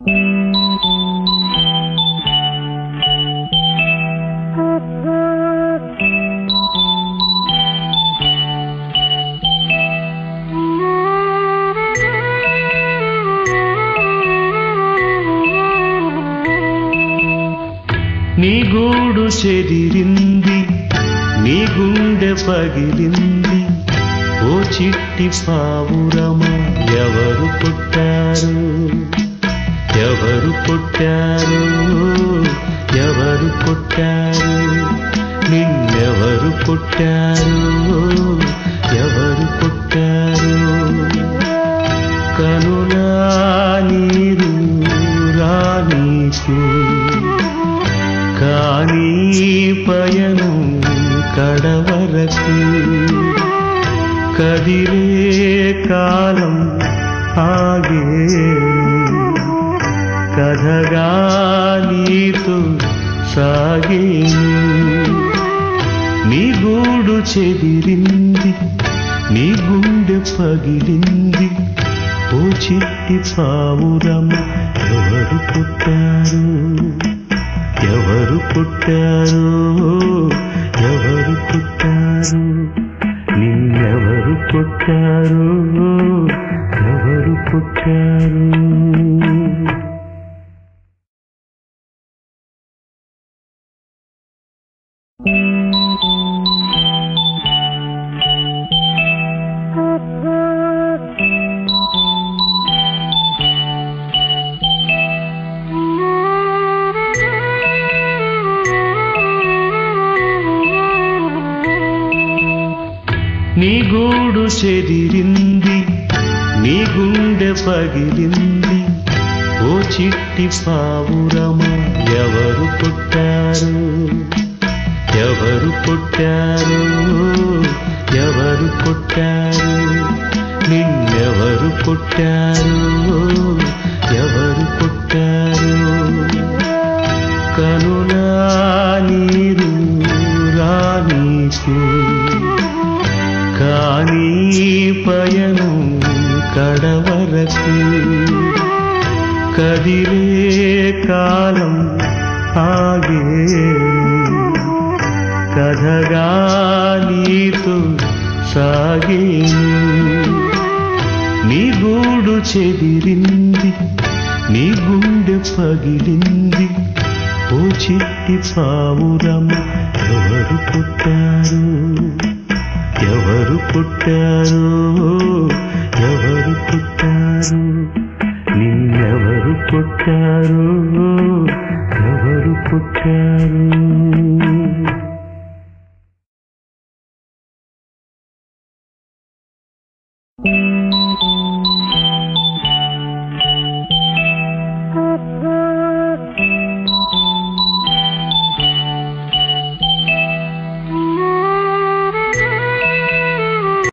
నీ గూడు చెదిరింది, నీ గుండె పగిలింది, ఓ చిట్టి పావురమా ఎవరు పుట్టారు, ఎవరు పుట్టారు, ఎవరు పుట్టారు, నిన్నెవరు పుట్టారు, ఎవరు పుట్టారు. కనులా నీరు రానీకు, కానీ పయనం కడవరకు, కదిలే కాలం ఆగే కథగా నీతో సాగేను. నీ గూడు చెదిరింది, నీ గుండె పగిలింది, ఓ చిట్టి పావురమ ఎవరు పుట్టారు, ఎవరు పుట్టారు, ఎవరు పుట్టారు, నిన్నెవరు పుట్టారు, ఎవరు పుట్టారు. నీ గూడు చెదిరింది, నీ గుండె పగిలింది, ఓ చిట్టి పావురమా ఎవరు పుట్టారు, ఎవరు పుట్టారు, ఎవరు పుట్టారు, నిన్నెవరు పుట్టారు, ఎవరు పుట్టారు. కనులా నీరు రానీకు, కానీ పయనం కడవరకు, కదిలే కాలం ఆగే కథగా నీతో సాగేను. నీ గూడు చెదిరింది, నీ గుండె పగిలింది, ఓ చిట్టి పావురమ ఎవరు పుట్టారు, ఎవరు పుట్టారు, ఎవరు పుట్టారు, నిన్నెవరు పుట్టారు, ఎవరు పుట్టారు.